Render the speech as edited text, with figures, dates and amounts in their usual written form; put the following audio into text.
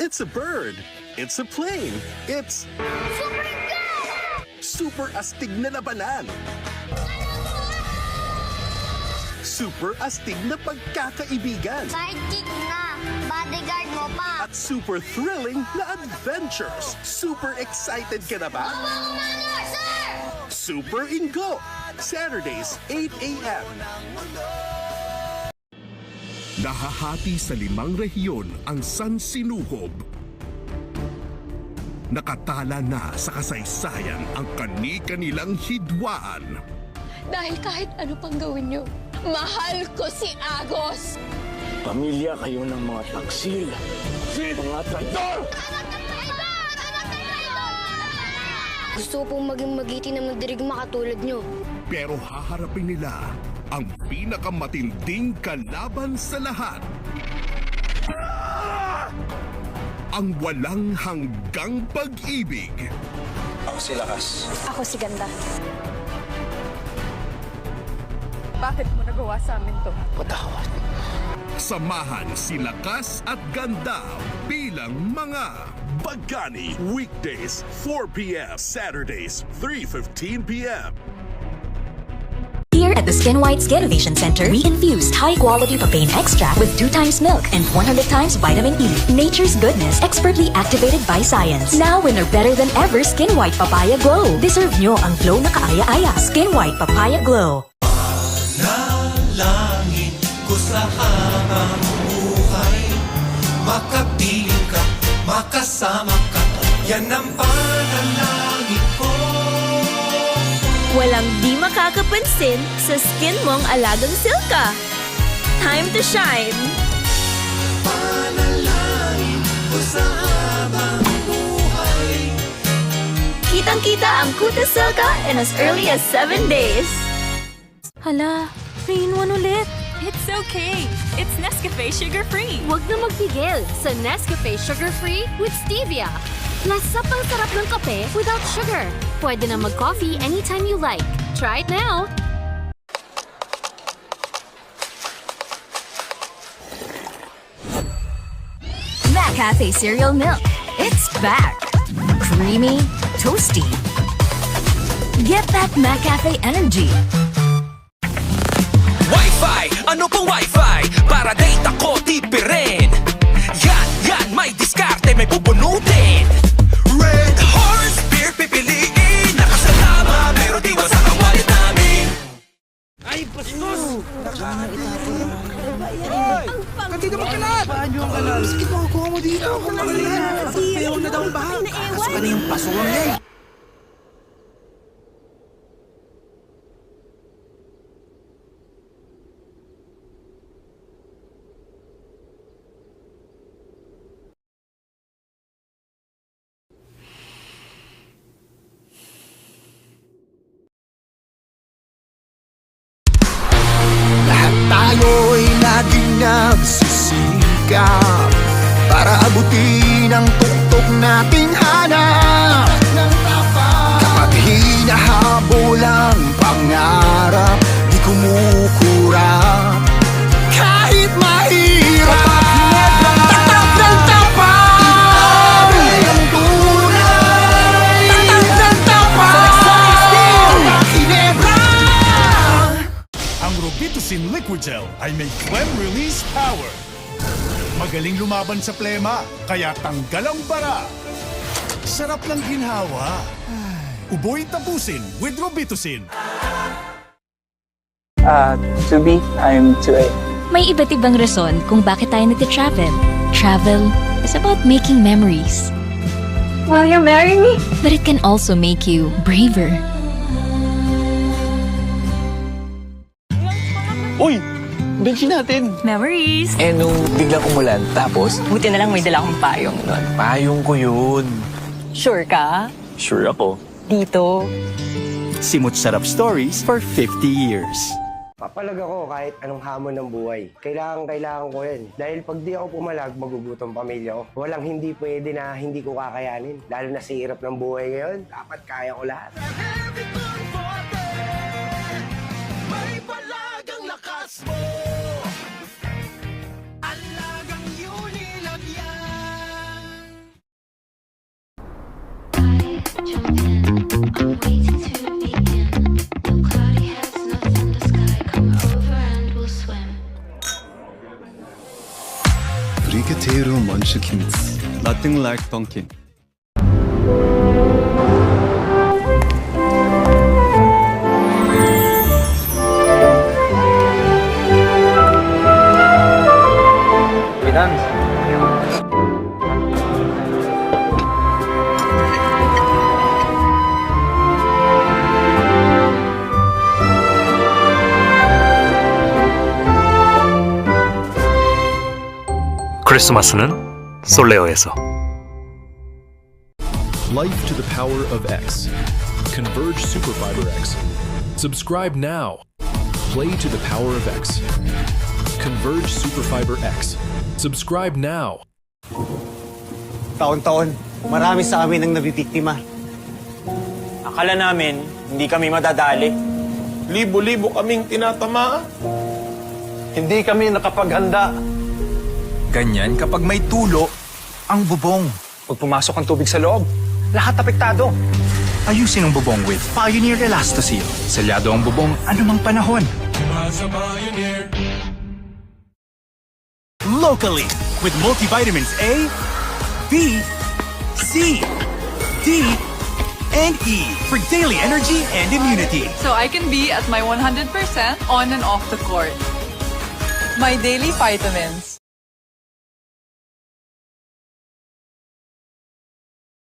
It's a bird. It's a plane. It's super astig na labanan. Super astig na pagkakaibigan. Sidekick na. Bodyguard mo pa. At super thrilling na adventures. Super excited ka na ba? Sir! Super Ingo. Saturdays, 8 a.m. Nahahati sa 5 rehiyon ang San Sinukob. Nakatala na sa kasaysayan ang kani-kanilang hidwaan. Dahil kahit ano pang gawin nyo, mahal ko si Agos! Pamilya kayo ng mga taksil, mga traidor! Gusto pong maging magiti na mandirigma katulad nyo. Pero haharapin nila ang pinakamatinding kalaban sa lahat. Ang walang hanggang pag-ibig. Ako si Lakas. Ako si Ganda. Bakit mo nagawa sa amin to? Patawad. Samahan si Lakas at Ganda bilang mga Bagani. Weekdays, 4 p.m. Saturdays, 3:15 p.m. Here at the Skin White Skinnovation Center, we infused high-quality papain extract with 2 times milk and 100 times vitamin E. Nature's goodness, expertly activated by science. Now in our better than ever Skin White Papaya Glow. Deserve nyo ang glow na kaaya-aya. Skin White Papaya Glow. Nalangin ko sa habang buhay, makapiling ka, makasama ka, yan ang panalangin ko. Walang di makakapansin sa skin mong alagang silka. Time to shine! Panalangin ko sa habang buhay. Kitang-kita ang Kuta Silka in as early as 7 days. Hala, 3-in-1 ulit. It's okay. It's Nescafe sugar-free. Huwag na magpigil sa Nescafe Sugar Free with Stevia. Nasapang sarap ng kape without sugar. Pwede na mag-coffee anytime you like. Try it now! McCafe Cereal Milk. It's back. Creamy, toasty. Get that McCafe energy. Wi-Fi! Ano pong Wi-Fi? Para data ko tipirin. Yan, may diskarte, may pupunutin. Red Horse Beer pipiliin. Nakasalama, pero di wasa ang wallet namin. Ay, bastos! Kanti naman kalat! Paano yung kalat? Sakit mo, kuha mo dito. Payaw na daw ang baha. Pasok ka na yung pasukan yan. Tayo'y laging nagsisikap para abutin ang tuktok nating hanap. Kapag hinahabol ang pangarap, di kumukurap. Kahit mahirap, tatak ng tapat. Ang tunay, tatak ng tapat. Tatak Ginebra. Ang Robitussin Liquid Gel ay may phlegm release power. Magaling lumaban sa plema, kaya tanggal ang bara. Sarap ng ginhawa. Uboy tapusin with Robitussin. To be, I'm 2A. May iba't ibang rason kung bakit tayo nagte-travel. Travel is about making memories. Will you marry me? But it can also make you braver. Uy! Bensin natin! Memories! Eh, nung biglang umulan, tapos, Buti na lang may dala akong payong nun. payong ko yun. Sure ka? Sure ako. Dito. Simut Sarap Stories for 50 years. Papalag ako kahit anong hamon ng buhay. Kailangan ko yan. Dahil pag di ako pumalag, magugutom pamilya ko. Walang hindi pwede na hindi ko kakayanin. Lalo na sa hirap ng buhay ngayon, dapat kaya ko lahat. May palagang lakas mo. Alagang Unilag yan. Chickens. Nothing like Dunkin'. 크리스마스는 솔레어에서. Life to the power of X. Converge Superfiber X. Subscribe now. Play to the power of X. Converge Superfiber X. Subscribe now. Taon-taon, marami sa amin ang nabibiktima. Akala namin, hindi kami madadali. Libo-libo kaming tinatamaan. Hindi kami nakapaghanda. Ganyan kapag may tulo ang bubong. Pag pumasok ang tubig sa loob, lahat apektado. Ayusin ang bubong with Pioneer Elastoseal. Selyado ang bubong anumang panahon. Locally with multivitamins A, B, C, D, and E for daily energy and immunity. So I can be at my 100% on and off the court. My daily vitamins.